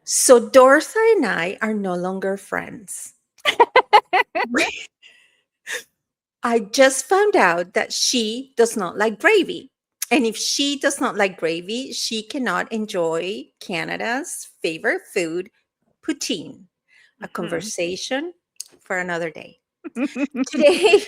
So Dortha and I are no longer friends. I just found out that she does not like gravy. And if she does not like gravy, she cannot enjoy Canada's favorite food, poutine. A Mhm. conversation for another day. Today,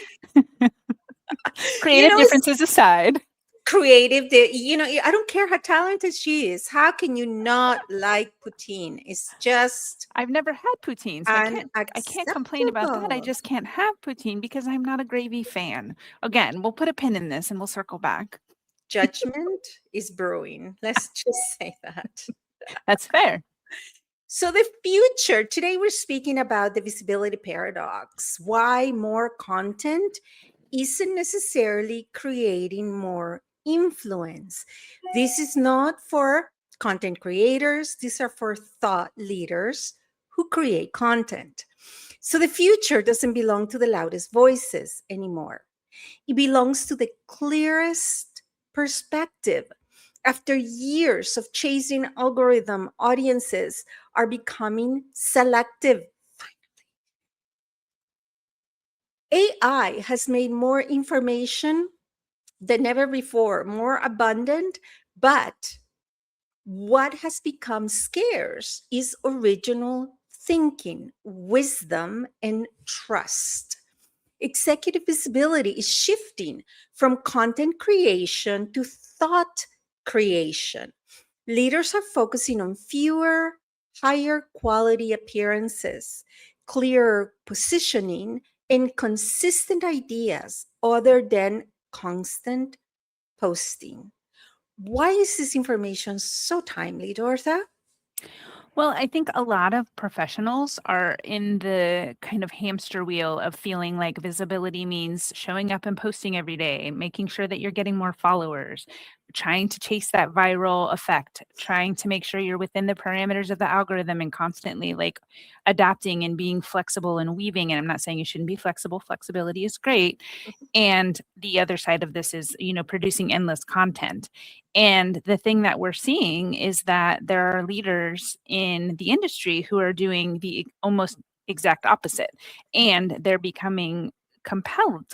Creative it's differences aside. creative. I don't care how talented she is. How can you not like poutine? It's just I've never had poutine, so I can't complain about that. I unacceptable. just can't have poutine because I'm not a gravy fan. Again, we'll put a pin in this and we'll circle back. Judgment is brewing. Let's just say that. That's fair. So, the future, today we're speaking about the visibility paradox, why more content isn't necessarily creating more influence. This is not for content creators, these are for thought leaders who create content. So, the future doesn't belong to the loudest voices anymore, it belongs to the clearest perspective. After years of chasing algorithm, audiences are becoming selective. AI has made more information than ever before, more abundant, but what has become scarce is original thinking, wisdom, and trust. Executive visibility is shifting from content creation to thought creation. Leaders are focusing on fewer, higher quality appearances, clearer positioning, and consistent ideas other than constant posting. Why is this information so timely, Dortha? Well, I think a lot of professionals are in the kind of hamster wheel of feeling like visibility means showing up and posting every day, making sure that you're getting more followers, trying to chase that viral effect, trying to make sure you're within the parameters of the algorithm and constantly like adapting and being flexible and weaving. And I'm not saying you shouldn't be flexible, flexibility is great. And the other side of this is, producing endless content. And the thing that we're seeing is that there are leaders in the industry who are doing the almost exact opposite, and they're becoming compelling.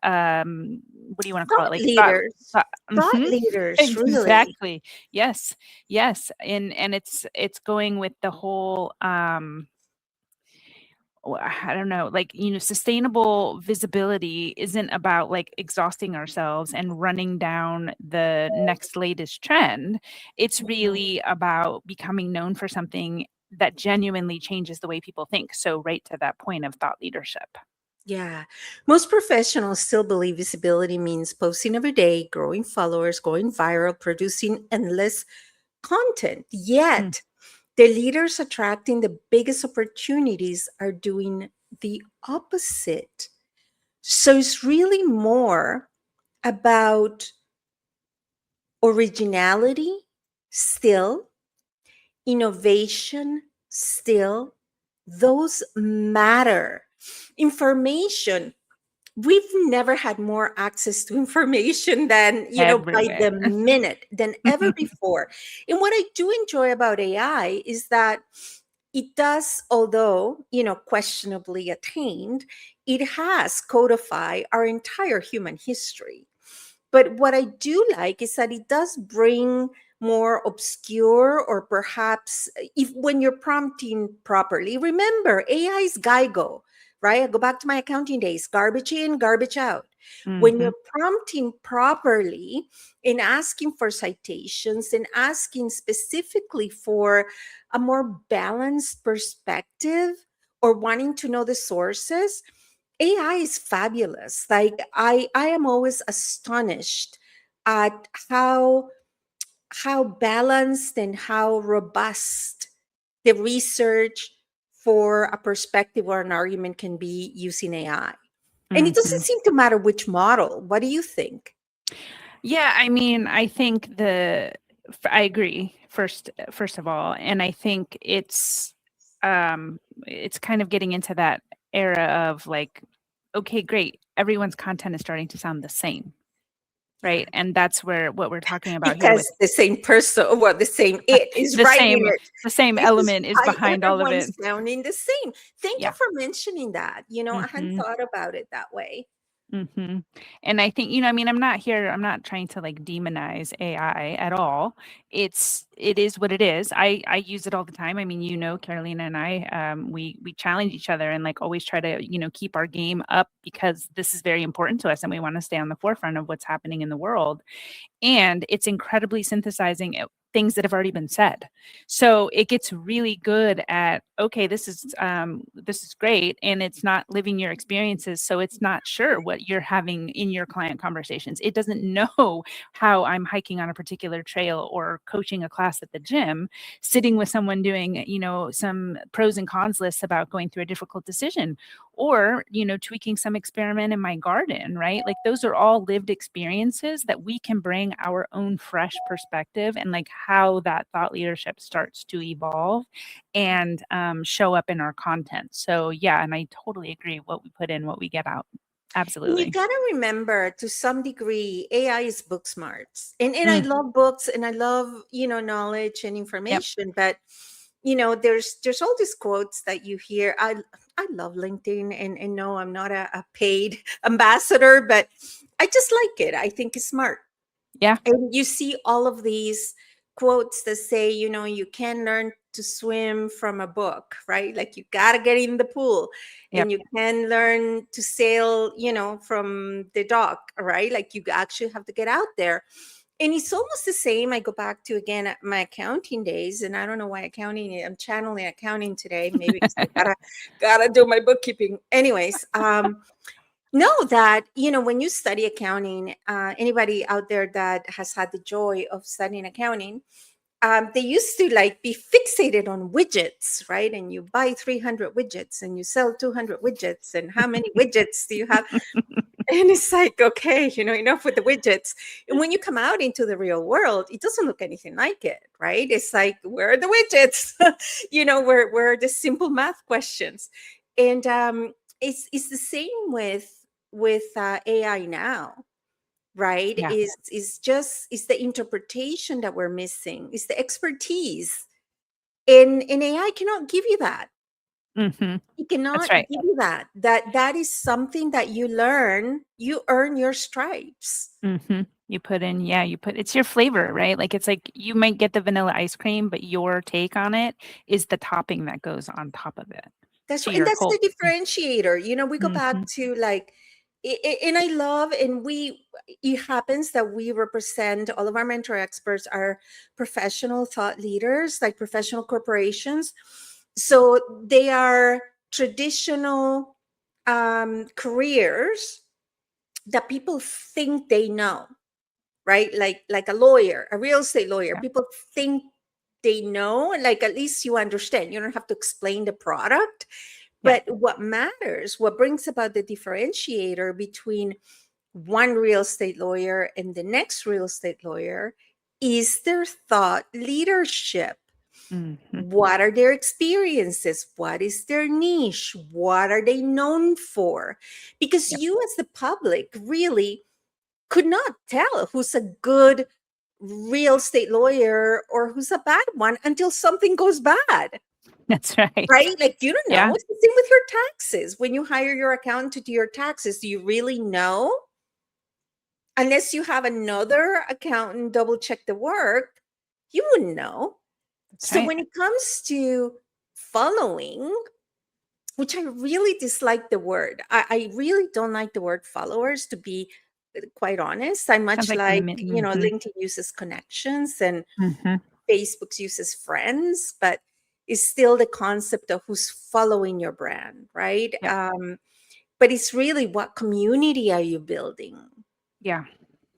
What do you want to call it? Thought Like leaders, thought thought mhm, leaders, really. exactly. Yes, yes, and it's going with the whole. I don't know, like, sustainable visibility isn't about like exhausting ourselves and running down the next latest trend. It's Mhm. really about becoming known for something that genuinely changes the way people think. So, right to that point of thought leadership. Yeah. Most professionals still believe visibility means posting every day, growing followers, going viral, producing endless content. Mm, Yet, the leaders attracting the biggest opportunities are doing the opposite. So, it's really more about originality still, innovation still. Those matter. Information, we've never had more access to information than by the everywhere. minute than ever before. And what I do enjoy about AI is that it does, although questionably attained, it has codified our entire human history. But what I do like is that it does bring more obscure, or perhaps, if when you're prompting properly, remember AI is GIGO, right? I go back to my accounting days, garbage in, garbage out. When Hmm. you're prompting properly and asking for citations and asking specifically for a more balanced perspective, or wanting to know the sources, AI is fabulous. Like, I am always astonished at how balanced and how robust the research for a perspective or an argument can be using AI. And it doesn't Hmm. seem to matter which model. What do you think? Yeah, I mean, I think I agree first of all, and I think it's kind of getting into that era of like, okay, great, everyone's content is starting to sound the same. right? And that's what we're talking about here with Because the same person, well, the same it is the writing same it. the same This is element is why behind all of everyone it. is sounding the same. Thank you Yeah. for mentioning that. I hadn't Mhm. thought about it that way. Mhm. And I think, I mean, I'm not trying to like demonize AI at all. It is what it is. I use it all the time. I mean, Carolina and I, we challenge each other and like always try to, keep our game up because this is very important to us and we want to stay on the forefront of what's happening in the world. And it's incredibly synthesizing things that have already been said. So it gets really good at, okay, this is great, and it's not living your experiences, so it's not sure what you're having in your client conversations. It doesn't know how I'm hiking on a particular trail or coaching a class at the gym, sitting with someone doing, some pros and cons lists about going through a difficult decision, or tweaking some experiment in my garden, right? Like those are all lived experiences that we can bring our own fresh perspective and like how that thought leadership starts to evolve and show up in our content. So yeah, and I totally agree, what we put in, what we get out. And you Absolutely. got to remember, to some degree, AI is book smarts. And I Mm, love books and I love, knowledge and yep. information, but there's all these quotes that you hear. I love LinkedIn, and no, I'm not a paid ambassador, but I just like it. I think it's smart. Yeah. And you see all of these quotes that say, you can learn to swim from a book, right? Like you got to get in the pool, Yep. and you can learn to sail, from the dock, right? Like you actually have to get out there. And it's almost the same. I go back to, again, my accounting days, and I don't know why I'm channeling accounting today, maybe because I gotta do my bookkeeping. Anyways, know that when you study accounting, anybody out there that has had the joy of studying accounting, they used to like be fixated on widgets, right? And you buy 300 widgets and you sell 200 widgets, and how many widgets do you have? And it's like, okay, enough with the widgets. And when you come out into the real world, it doesn't look anything like it, right? It's like, where are the widgets? Where are the simple math questions? And it's the same with AI now, right? Yeah. Is the interpretation that we're missing, is the expertise. And AI cannot give you that. Hmm. It cannot That's right. give you that. That is something that you learn, you earn your stripes. Hmm. You put in, yeah, it's your flavor, right? Like it's like you might get the vanilla ice cream, but your take on it is the topping that goes on top of it That's to right. And your that's the whole. differentiator. We go back Mhm. to like, and I love, and it happens that we represent, all of our mentor experts are professional thought leaders, like professional corporations. So they are traditional careers that people think they know, right? Like a lawyer, a real estate lawyer. Yeah. People think they know, like at least you understand. You don't have to explain the product. Yeah. But what matters, what brings about the differentiator between one real estate lawyer and the next real estate lawyer is their thought leadership. Mhm. What are their experiences? What is their niche? What are they known for? Because Yep. you, as the public, really could not tell who's a good real estate lawyer or who's a bad one until something goes bad. That's right. Right? Like, you don't know. Yeah. It's the same with your taxes. When you hire your accountant to do your taxes, do you really know? Unless you have another accountant double check the work, you wouldn't know. That's So right. when it comes to following, which I really dislike the word, I really don't like the word followers, to be quite honest. I'm Sounds much like like, mhm. LinkedIn uses connections and Mhm. Facebook uses friends, but it's still the concept of who's following your brand, right? Yep. But it's really, what community are you building, Yeah.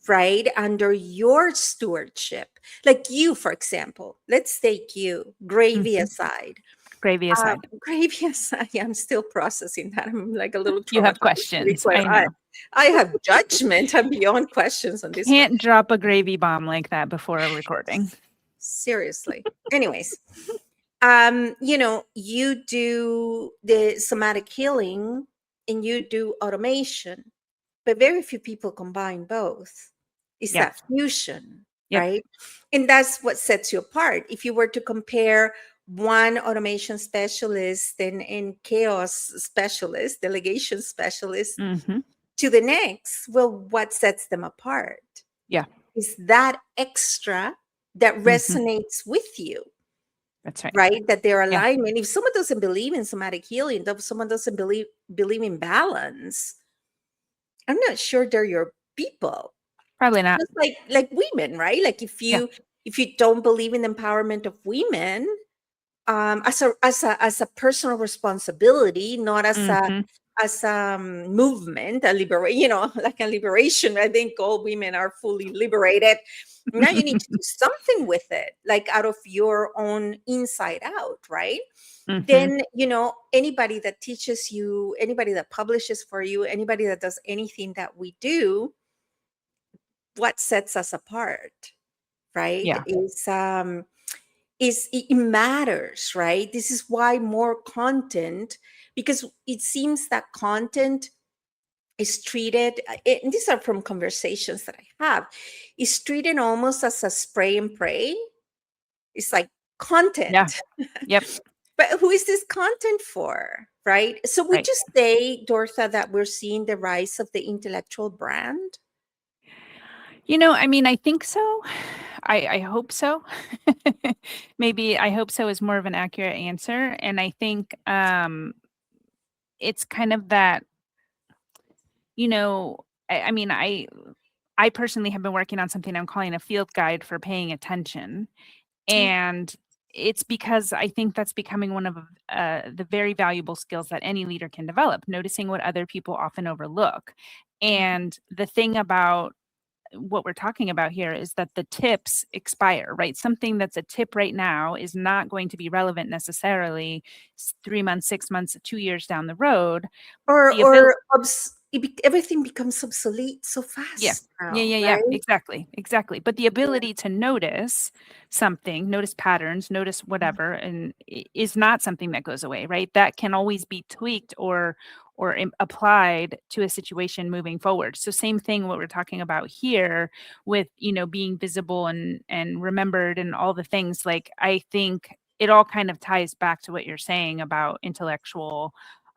right? Under your stewardship. Like you, for example, let's take you, gravy Mhm. aside. Gravy aside. Gravy aside, yeah, I'm still processing that. I'm like a little You have traumatized, to be questions. quite I honest. know. I have judgment. I'm beyond questions on this one. Can't drop a gravy bomb like that before a recording. Seriously. Anyways, you do the somatic healing and you do automation, but very few people combine both. Is Yep. that fusion, Yep. right? And that's what sets you apart. If you were to compare one automation specialist and chaos specialist, delegation specialist Mhm. to the next, well, what sets them apart Yeah. is that extra that Mhm. resonates with you, That's right. right? That their Yeah. alignment. If someone doesn't believe in somatic healing, if someone doesn't believe in balance, I'm not sure they're your people. Probably not. Just like women, right? Like Yeah. if you don't believe in the empowerment of women, as a personal responsibility, not Mhm. as a movement, a like a liberation. I think all women are fully liberated. Now you need to do something with it, like out of your own inside out, right? Mhm. Then anybody that teaches you, anybody that publishes for you, anybody that does anything that we do, what sets us apart, right? Yeah. Is it matters, right? This is why more content, because it seems that content is treated, and these are from conversations that I have, is treated almost as a spray and pray. It's like Yeah. content. Yep. But who is this content for, right? So we Right. just say, Dortha, that we're seeing the rise of the intellectual brand. I mean, I think so. I hope so. Maybe I hope so is more of an accurate answer, and I think, it's kind of that, you know, I mean, I personally have been working on something I'm calling a field guide for paying attention, and it's because I think that's becoming one of, the very valuable skills that any leader can develop, noticing what other people often overlook, and the thing about what we're talking about here is that the tips expire, right? Something that's a tip right now is not going to be relevant necessarily 3 months, 6 months, 2 years down the road. The ability, Everything becomes obsolete so yeah. fast Yeah, now, yeah, yeah, right? exactly, exactly, but the Yeah. ability to notice something, notice patterns, notice whatever, and is not something that goes away, right? That can always be tweaked or applied to a situation moving forward. So same thing what we're talking about here with, being visible and remembered and all the things, like, I think it all kind of ties back to what you're saying about intellectual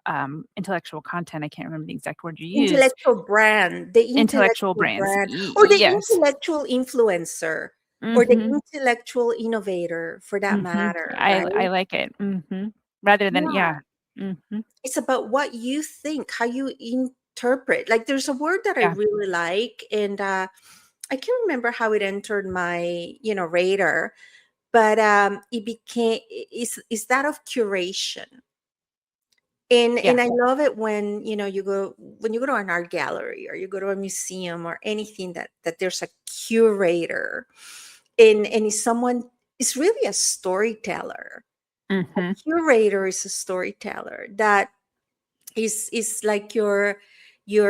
content. I can't remember the exact word you used. The Intellectual intellectual brands. brand, or the Yes. intellectual influencer, or the Mhm. intellectual innovator, for that Mhm. matter, I right? like it. Mhm. Rather than, Yeah. yeah. Mhm. It's about what you think, how you interpret. Like there's a word that I Yeah. really like, and I can't remember how it entered my, radar, but it became is that of curation. Yeah. And I love it when you go to an art gallery or you go to a museum or anything that there's a curator, and is someone is really a storyteller. A Mhm. curator is a storyteller that is like your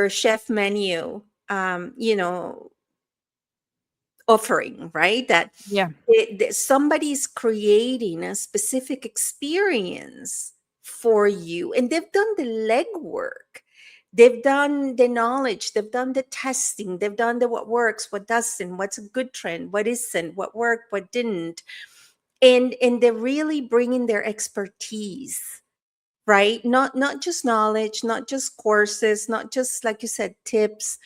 chef menu, offering, right? That Yeah. somebody's creating a specific experience for you, and they've done the legwork, they've done the knowledge, they've done the testing, they've done the what works, what doesn't, what's a good trend, what isn't, what worked, what didn't, and they're really bringing their expertise, right? Not just knowledge, not just courses, not just, like you said, tips,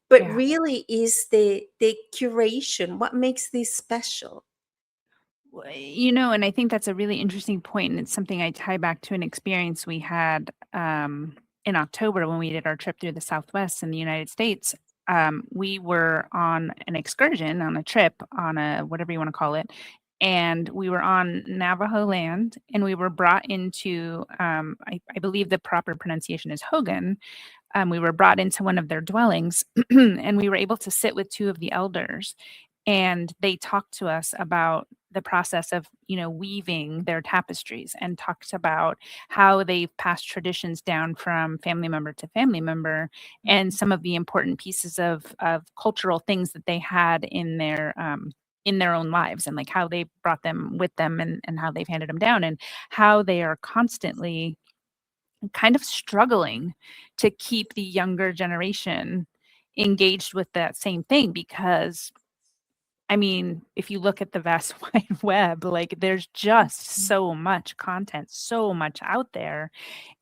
but Yeah. really is the curation, what makes this special. And I think that's a really interesting point, and it's something I tie back to an experience we had, in October when we did our trip through the Southwest in the United States. We were on an excursion, on a trip, on a whatever you wanna call it, and we were on Navajo land, and we were brought into, I believe the proper pronunciation is Hogan. We were brought into one of their dwellings, and we were able to sit with 2 of the elders, and they talked to us about the process of, weaving their tapestries, and talked about how they've passed traditions down from family member to family member, and some of the important pieces of cultural things that they had in their own lives, and, like, how they brought them with them, and how they've handed them down, and how they are constantly kind of struggling to keep the younger generation engaged with that same thing because I mean, if you look at the vast wide web, like there's just so much content, so much out there.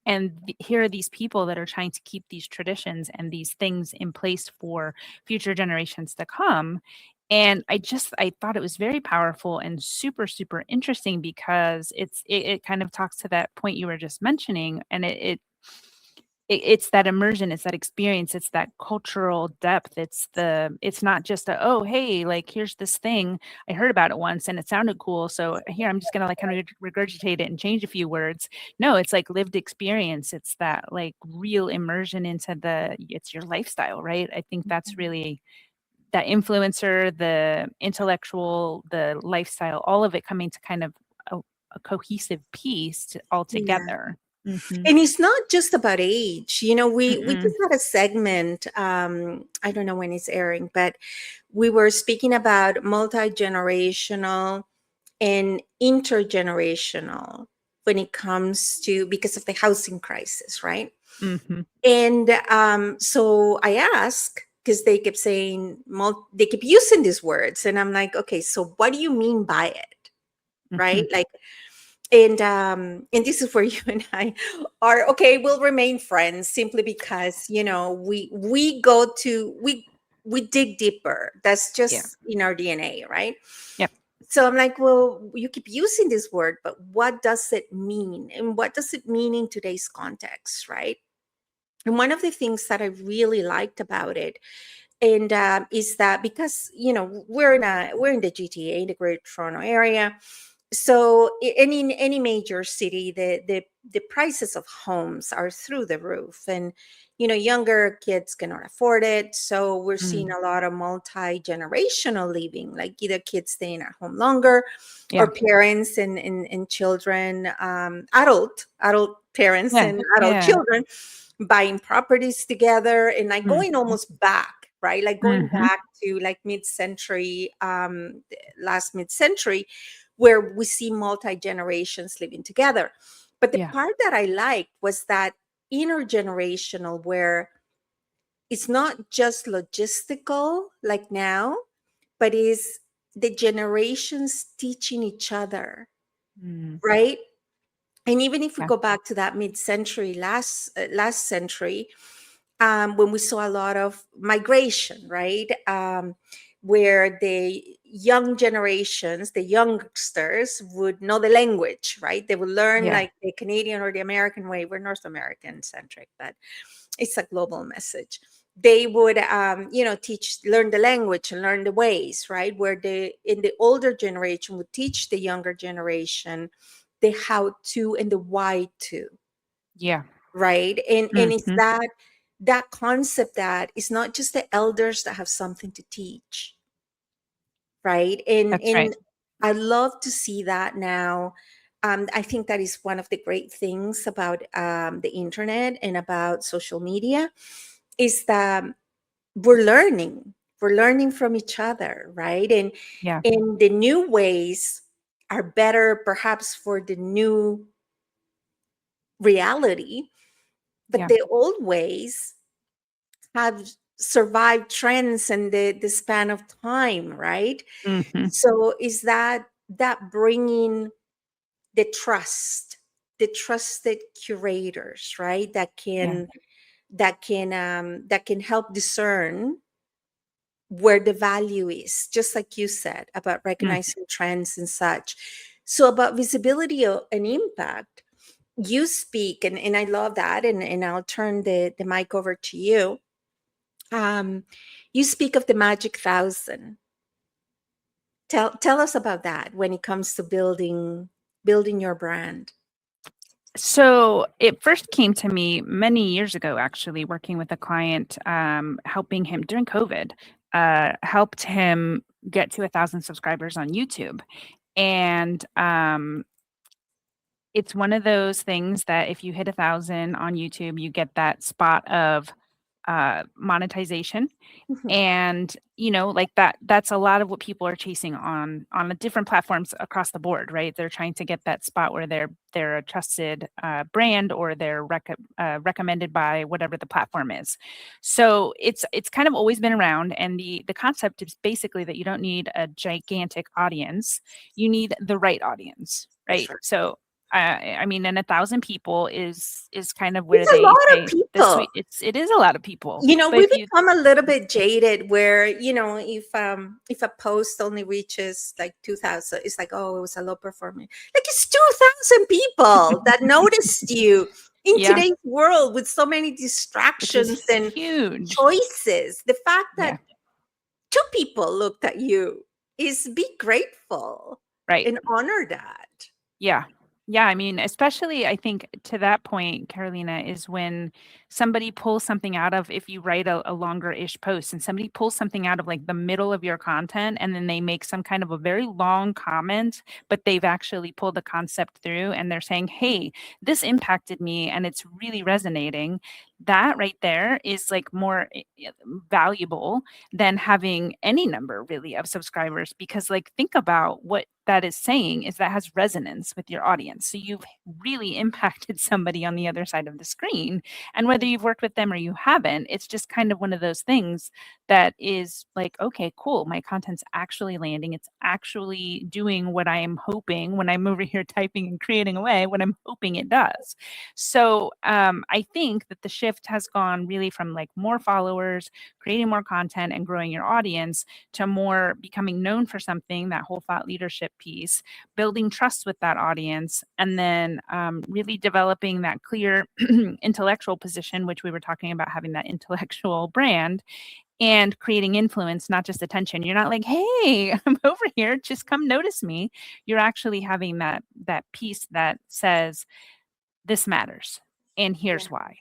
And here are these people that are trying to keep these traditions and these things in place for future generations to come. And I thought it was very powerful and super, super interesting because it kind of talks to that point you were just mentioning. And it's that immersion, it's that experience, it's that cultural depth. It's not just a, "Oh, hey, like, here's this thing. I heard about it once and it sounded cool, so here, I'm just gonna, like, kinda regurgitate it and change a few words." No, it's like lived experience. It's that, like, real immersion into it's your lifestyle, right? I think that's really that influencer, the intellectual, the lifestyle, all of it coming to kind of a a cohesive piece all Yeah. together. Mhm. And it's not just about age. We Mm-mm. just had a segment, I don't know when it's airing, but we were speaking about multi-generational and intergenerational when it comes to, because of the housing crisis, right? Mhm. And so I asked, because they kept saying, they keep using these words, and I'm like, okay, so what do you mean by it, right? Mhm. Like, and this is where you and I are okay. We'll remain friends simply because we dig deeper. That's Yeah. just in our DNA, right? Yep. So I'm like, well, you keep using this word, but what does it mean, and what does it mean in today's context, right? And one of the things that I really liked about it, and is that because we're in the GTA, the Greater Toronto Area, so and in any major city, the prices of homes are through the roof, and younger kids cannot afford it. So we're seeing Mm. a lot of multi-generational living, like either kids staying at home longer, Yeah. or parents and children, adult parents Yeah. and adult Yeah. children buying properties together, and like Mhm. going almost back, right? Like going Mhm. back to like mid-century, last mid-century, where we see multi generations living together. But the Yeah. part that I liked was that intergenerational, where it's not just logistical like now, but is the generations teaching each other, Mm. right? And even if we Yeah. go back to that mid-century, last century, when we saw a lot of migration, right? Where the young generations, the youngsters, would know the language, right? They would learn Yeah. like the Canadian or the American way. We're North American centric, but it's a global message. They would, learn the language and learn the ways, right? Where in the older generation would teach the younger generation the how to and the why to, Yeah. right? And it's Mhm. that concept that it's not just the elders that have something to teach, right? and That's right. and I love to see that now. I think that is one of the great things about the internet and about social media, is that we're learning from each other, right? Yeah. And the new ways are better perhaps for the new reality, but Yeah. the old ways have survived trends and the span of time, right? Mhm. So is that bringing the the trusted curators, right? that Yeah. can that can help discern where the value is, just like you said about Mm. recognizing trends and such. So about visibility and impact, you speak, and I love that, and I'll turn the mic over to you. um you speak of the magic thousand. Tell us about that when it comes to building your brand. So, it first came to me many years ago, actually, working with a client, helping him during COVID, helped him get to 1,000 subscribers on YouTube. And, it's one of those things that if you hit 1,000 on YouTube, you get that spot of monetization. Mhm. And like that's a lot of what people are chasing on the different platforms across the board, right? They're trying to get that spot where they're a trusted brand, or they're recommended by whatever the platform is. So it's kind of always been around, and the concept is basically that you don't need a gigantic audience, you need the right audience, That's right? right. So I mean, and 1,000 people is kind of where It's a they lot of say the people. sweet. It is a lot of people, but We if you become a little bit jaded where, if a post only reaches like 2,000, it's like, oh, it was a low performing. Like, it's 2,000 people that noticed you in yeah, today's world with so many which is distractions and huge. choices. The fact Yeah, that two people looked at you is be grateful right. and honor that. Yeah. Yeah, I mean, especially I think to that point, Carolina, is when somebody pulls something out of, if you write a longer-ish post and somebody pulls something out of like the middle of your content, and then they make some kind of a very long comment, but they've actually pulled the concept through and they're saying, "Hey, this impacted me and it's really resonating." That right there is like more valuable than having any number really of subscribers, because like think about what that is saying is that has resonance with your audience. So you've really impacted somebody on the other side of the screen. And whether you've worked with them or you haven't, it's just kind of one of those things that is like, okay, cool. My content's actually landing. It's actually doing what I'm hoping when I'm over here typing and creating away, what I'm hoping it does. So I think that the shift has gone really from like more followers, creating more content and growing your audience, to more becoming known for something, that whole thought leadership piece, building trust with that audience, and then really developing that clear intellectual position, which we were talking about, having that intellectual brand, and creating influence, not just attention. You're not like, "Hey, I'm over here, just come notice me." You're actually having that piece that says, "This matters, and Yeah. here's why."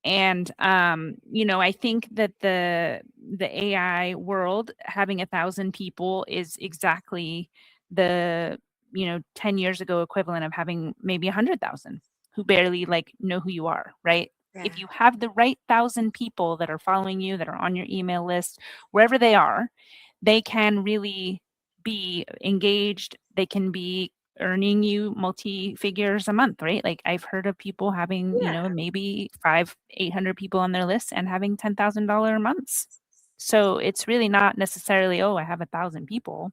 And I think that the AI world, having 1,000 people, is exactly the 10 years ago equivalent of having maybe 100,000 who barely like know who you are, right? Yeah. If you have the right 1,000 people that are following you, that are on your email list, wherever they are, they can really be engaged. They can be earning you multi figures a month, right? Like I've heard of people having, Yeah. maybe 800 people on their list and having $10,000 months. So it's really not necessarily, oh, I have 1,000 people.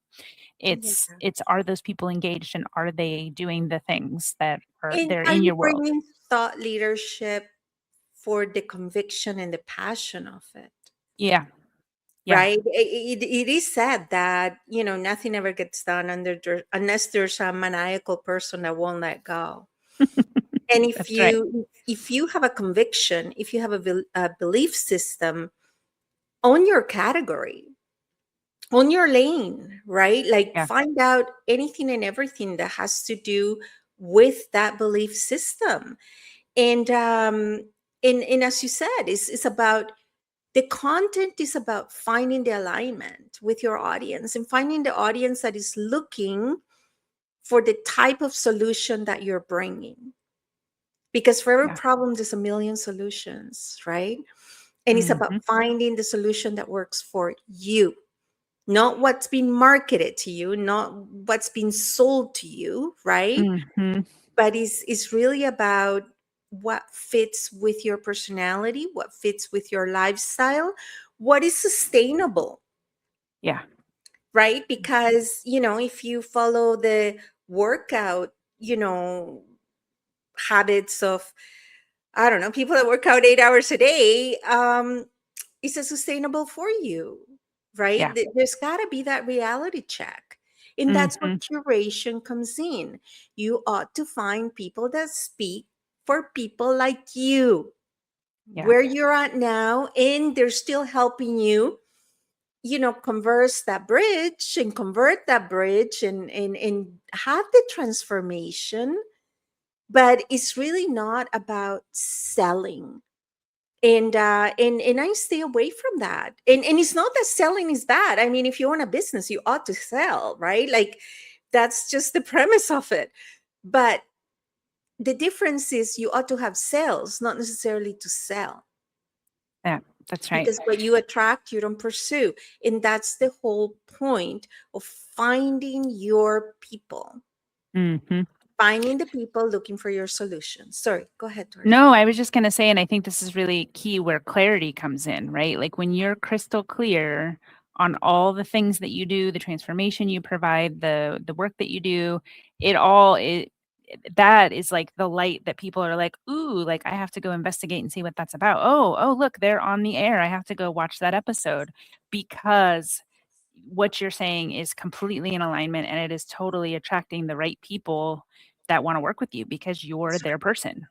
Yeah. It's are those people engaged, and are they doing the things that are And they're are in you your world? bringing thought leadership for the conviction and the passion of it? Yeah. Yeah. Right? It is said that, nothing ever gets done unless there's a maniacal person that won't let go. And if That's right. you have a conviction, if you have a belief system, own your category, own your lane, right? Like, Yeah. find out anything and everything that has to do with that belief system. And as you said, it's about the content, is about finding the alignment with your audience and finding the audience that is looking for the type of solution that you're bringing, because for every Yeah. problem there's a million solutions, right? And it's about Mhm. finding the solution that works for you, not what's been marketed to you, not what's been sold to you, right? Mhm. But it's really about what fits with your personality, what fits with your lifestyle, what is sustainable, Yeah. right? Because, if you follow the workout, habits of, I don't know, people that work out 8 hours a day, is it sustainable for you, right? Yeah. There's got to be that reality check. And that's where Mhm. curation comes in. You ought to find people that speak for people like you, Yeah. where you're at now, and they're still helping you, converse that bridge and convert that bridge and have the transformation. But it's really not about selling, and I stay away from that. And it's not that selling is bad. I mean, if you own a business, you ought to sell, right? Like, that's just the premise of it. But the difference is you ought to have sales, not necessarily to sell. Yeah. That's right. because what you attract, you don't pursue. And that's the whole point of finding your people, Hmm. finding the people looking for your solutions. Sorry, go ahead, Dortha. No, I was just gonna say, and I think this is really key where clarity comes in, right? Like when you're crystal clear on all the things that you do, the transformation you provide, the work that you do, it all that is like the light that people are like, ooh, like I have to go investigate and see what that's about. Oh, look, they're on the air. I have to go watch that episode because what you're saying is completely in alignment and it is totally attracting the right people that want to work with you because you're That's their right. person.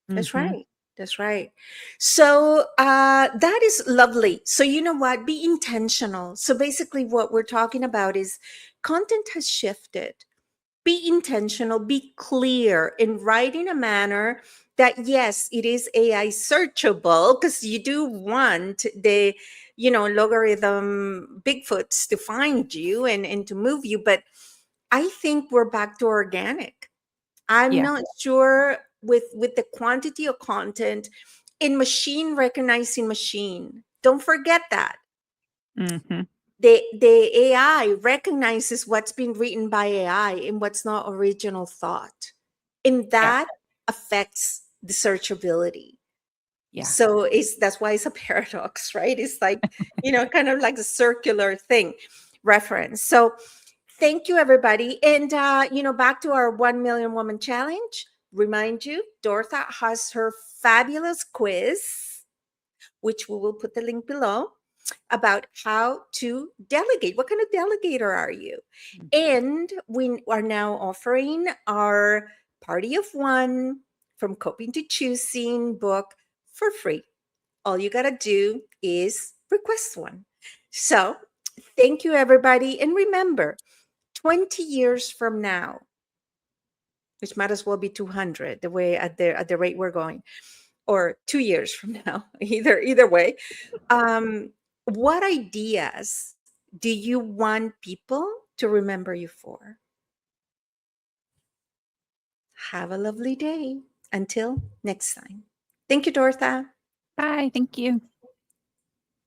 That's Mhm. right. That's right. So that is lovely. So you know what? Be intentional. So basically, what we're talking about is content has shifted. Be intentional, be clear in write in a manner that yes, it is AI searchable, because you do want the, logarithm Bigfoots to find you and to move you. But I think we're back to organic. I'm Yeah. not sure with the quantity of content in machine recognizing machine. Don't forget that Mhm. the AI recognizes what's been written by AI and what's not original thought. And Yeah. that affects the searchability. Yeah. So that's why it's a paradox, right? It's like, kind of like a circular thing reference. So thank you, everybody. And back to our 1 million woman challenge. Remind you, Dortha has her fabulous quiz, which we will put the link below, about how to delegate. What kind of delegator are you? Mm. And we are now offering our Party of One from Coping to Choosing book for free. All you got to do is request one. So, thank you, everybody. And remember, 20 years from now, which might as well be 200 the way at the rate we're going, or 2 years from now, either way, what ideas do you want people to remember you for? Have a lovely day. Until next time. Thank you, Dortha. Bye. Thank you.